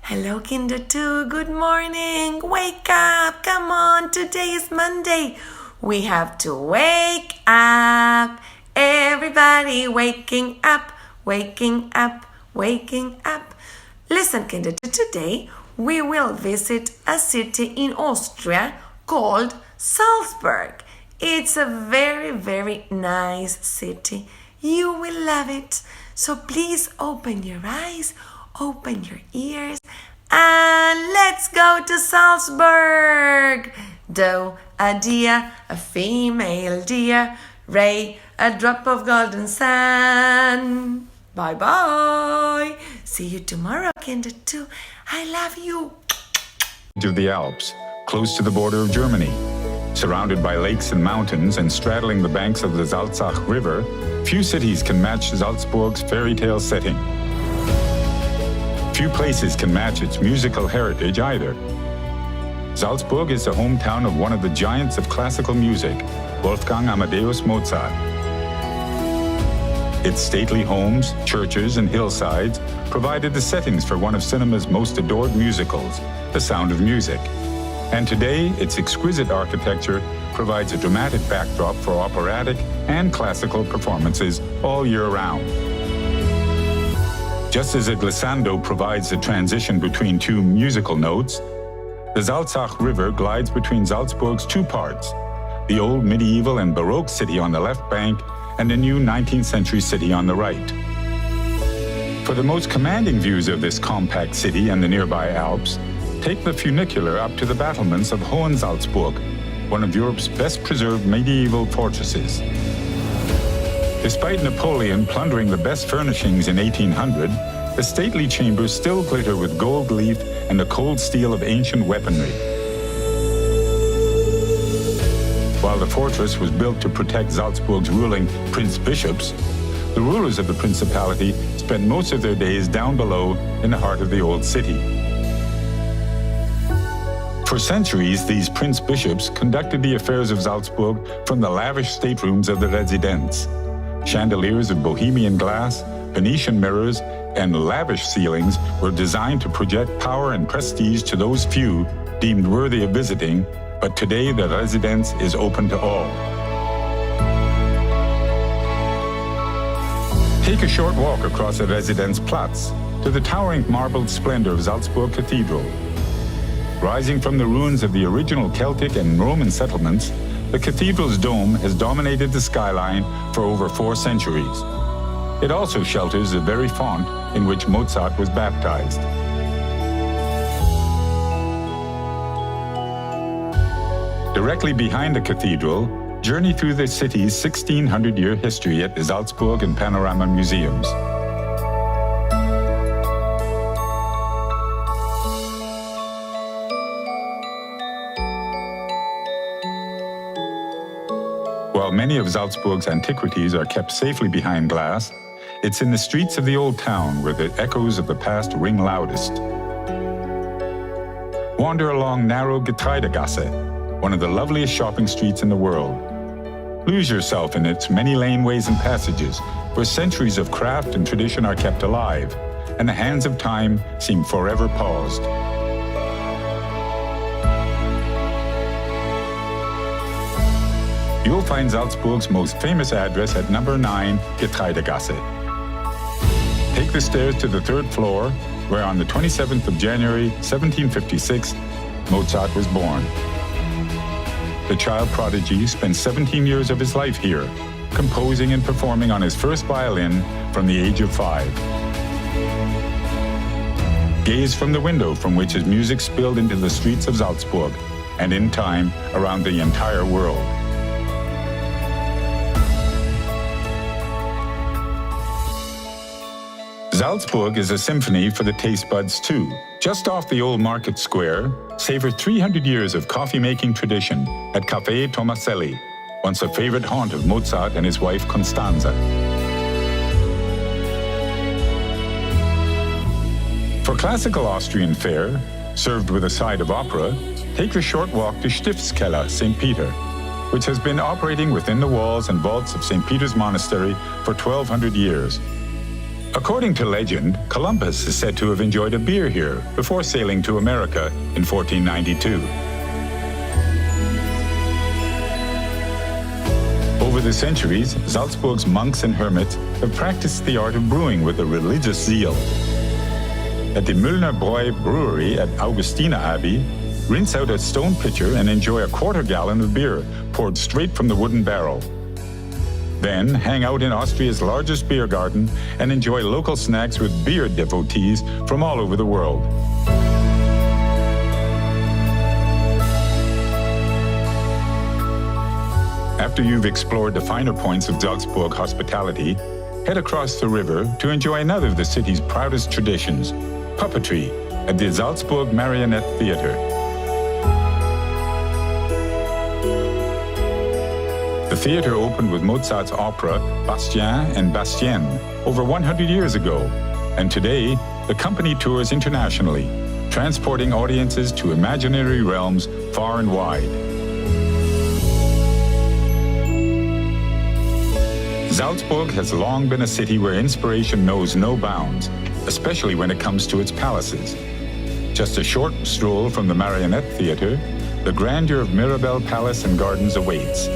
Hello, Kinder 2. Good morning. Wake up. Come on. Today is Monday. We have to wake up. Everybody waking up, waking up, waking up. Listen, Kinder 2. Today we will visit a city in Austria called Salzburg. It's a very, very nice city. You will love it. So please open your eyes, open your ears, and let's go to Salzburg. Doe, a deer, a female deer, ray, a drop of golden sun. Bye bye. See you tomorrow, Kinder 2. I love you. To the Alps, close to the border of Germany. Surrounded by lakes and mountains and straddling the banks of the Salzach River, few cities can match Salzburg's fairy tale setting. Few places can match its musical heritage either. Salzburg is the hometown of one of the giants of classical music, Wolfgang Amadeus Mozart. Its stately homes, churches, and hillsides provided the settings for one of cinema's most adored musicals, The Sound of Music. And today, its exquisite architecture provides a dramatic backdrop for operatic and classical performances all year round. Just as a glissando provides the transition between two musical notes, the Salzach River glides between Salzburg's two parts, the old medieval and Baroque city on the left bank and the new 19th century city on the right. For the most commanding views of this compact city and the nearby Alps, take the funicular up to the battlements of Hohensalzburg, one of Europe's best preserved medieval fortresses. Despite Napoleon plundering the best furnishings in 1800, the stately chambers still glitter with gold leaf and the cold steel of ancient weaponry. While the fortress was built to protect Salzburg's ruling prince-bishops, the rulers of the principality spent most of their days down below in the heart of the old city. For centuries, these prince-bishops conducted the affairs of Salzburg from the lavish staterooms of the residence. Chandeliers of Bohemian glass, Venetian mirrors, and lavish ceilings were designed to project power and prestige to those few deemed worthy of visiting, but today the residence is open to all. Take a short walk across the Residenzplatz to the towering marbled splendor of Salzburg Cathedral. Rising from the ruins of the original Celtic and Roman settlements, the cathedral's dome has dominated the skyline for over 4 centuries. It also shelters the very font in which Mozart was baptized. Directly behind the cathedral, journey through the city's 1600-year history at the Salzburg and Panorama Museums. While many of Salzburg's antiquities are kept safely behind glass, it's in the streets of the old town where the echoes of the past ring loudest. Wander along narrow Getreidegasse, one of the loveliest shopping streets in the world. Lose yourself in its many laneways and passages, where centuries of craft and tradition are kept alive, and the hands of time seem forever paused. You'll find Salzburg's most famous address at number 9 Getreidegasse. Take the stairs to the 3rd floor, where on the 27th of January 1756, Mozart was born. The child prodigy spent 17 years of his life here, composing and performing on his first violin from the age of 5. Gaze from the window from which his music spilled into the streets of Salzburg, and in time, around the entire world. Salzburg is a symphony for the taste buds too. Just off the old market square, savor 300 years of coffee-making tradition at Café Tomaselli, once a favorite haunt of Mozart and his wife Constanza. For classical Austrian fare, served with a side of opera, take a short walk to Stiftskeller, St. Peter, which has been operating within the walls and vaults of St. Peter's Monastery for 1,200 years. According to legend, Columbus is said to have enjoyed a beer here before sailing to America in 1492. Over the centuries, Salzburg's monks and hermits have practiced the art of brewing with a religious zeal. At the Müllner Bräu brewery at Augustina Abbey, rinse out a stone pitcher and enjoy a quarter gallon of beer poured straight from the wooden barrel. Then hang out in Austria's largest beer garden and enjoy local snacks with beer devotees from all over the world. After you've explored the finer points of Salzburg hospitality, head across the river to enjoy another of the city's proudest traditions, puppetry, at the Salzburg Marionette Theater. The theater opened with Mozart's opera Bastien and Bastienne over 100 years ago, and today the company tours internationally, transporting audiences to imaginary realms far and wide. Salzburg has long been a city where inspiration knows no bounds, especially when it comes to its palaces. Just a short stroll from the Marionette Theater, the grandeur of Mirabell Palace and Gardens awaits.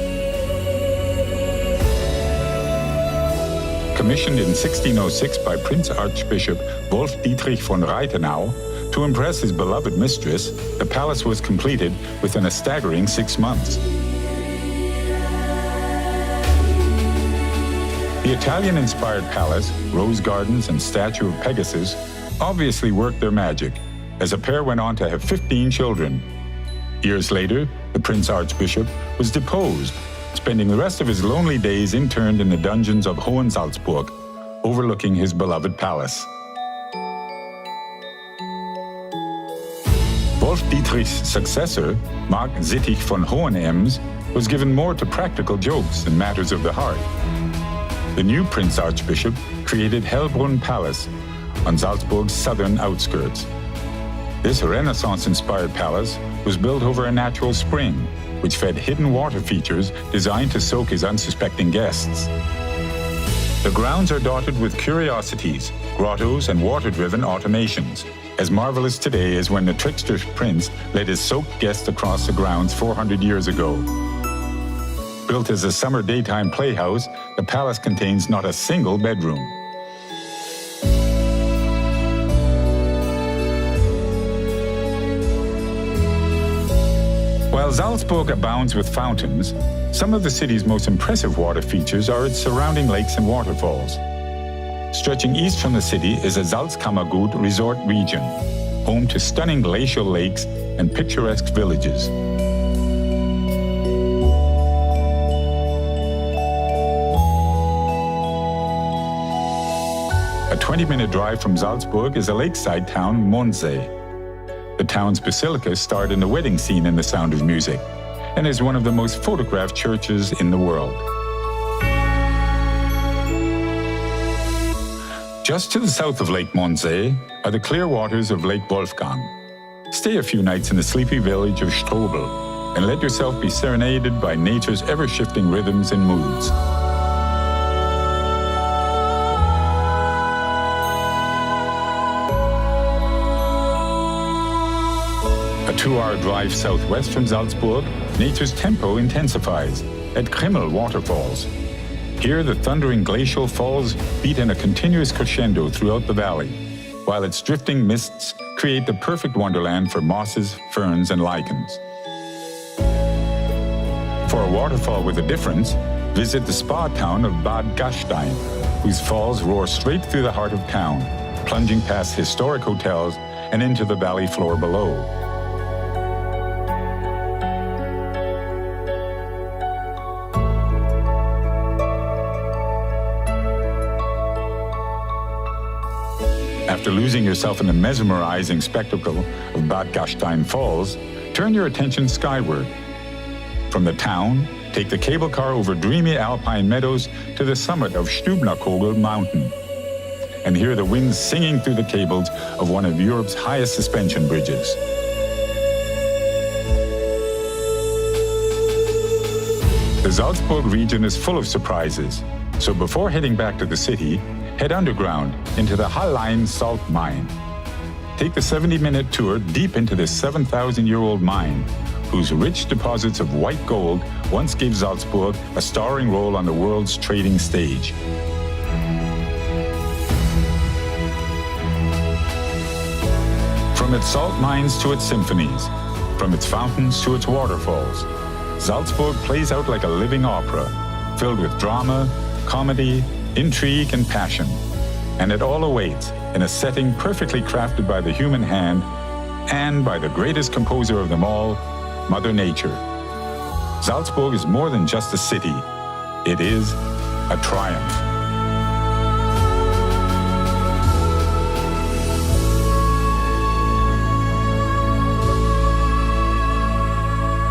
Commissioned in 1606 by Prince Archbishop Wolf Dietrich von Reithenau to impress his beloved mistress, the palace was completed within a staggering 6 months. The Italian-inspired palace, rose gardens, and statue of Pegasus obviously worked their magic, as a pair went on to have 15 children. Years later, the Prince Archbishop was deposed, spending the rest of his lonely days interned in the dungeons of Hohensalzburg, overlooking his beloved palace. Wolf Dietrich's successor, Mark Zittich von Hohenems, was given more to practical jokes and matters of the heart. The new Prince Archbishop created Hellbrunn Palace on Salzburg's southern outskirts. This Renaissance-inspired palace was built over a natural spring, which fed hidden water features designed to soak his unsuspecting guests. The grounds are dotted with curiosities, grottos, and water-driven automations, as marvelous today as when the trickster prince led his soaked guests across the grounds 400 years ago. Built as a summer daytime playhouse, the palace contains not a single bedroom. While Salzburg abounds with fountains, some of the city's most impressive water features are its surrounding lakes and waterfalls. Stretching east from the city is a Salzkammergut resort region, home to stunning glacial lakes and picturesque villages. A 20-minute drive from Salzburg is a lakeside town, Mondsee. The town's basilica starred in the wedding scene in The Sound of Music and is one of the most photographed churches in the world. Just to the south of Lake Mondsee are the clear waters of Lake Wolfgang. Stay a few nights in the sleepy village of Strobel and let yourself be serenaded by nature's ever-shifting rhythms and moods. A 2-hour drive southwest from Salzburg, nature's tempo intensifies at Krimmel Waterfalls. Here, the thundering glacial falls beat in a continuous crescendo throughout the valley, while its drifting mists create the perfect wonderland for mosses, ferns, and lichens. For a waterfall with a difference, visit the spa town of Bad Gastein, whose falls roar straight through the heart of town, plunging past historic hotels and into the valley floor below. After losing yourself in the mesmerizing spectacle of Bad Gastein Falls, turn your attention skyward. From the town, take the cable car over dreamy alpine meadows to the summit of Stubnerkogel Mountain, and hear the wind singing through the cables of one of Europe's highest suspension bridges. The Salzburg region is full of surprises, so before heading back to the city, Head underground into the Hallein salt mine. Take the 70-minute tour deep into this 7,000-year-old mine, whose rich deposits of white gold once gave Salzburg a starring role on the world's trading stage. From its salt mines to its symphonies, from its fountains to its waterfalls, Salzburg plays out like a living opera, filled with drama, comedy, intrigue, and passion. And it all awaits in a setting perfectly crafted by the human hand and by the greatest composer of them all, Mother Nature. Salzburg is more than just a city. It is a triumph.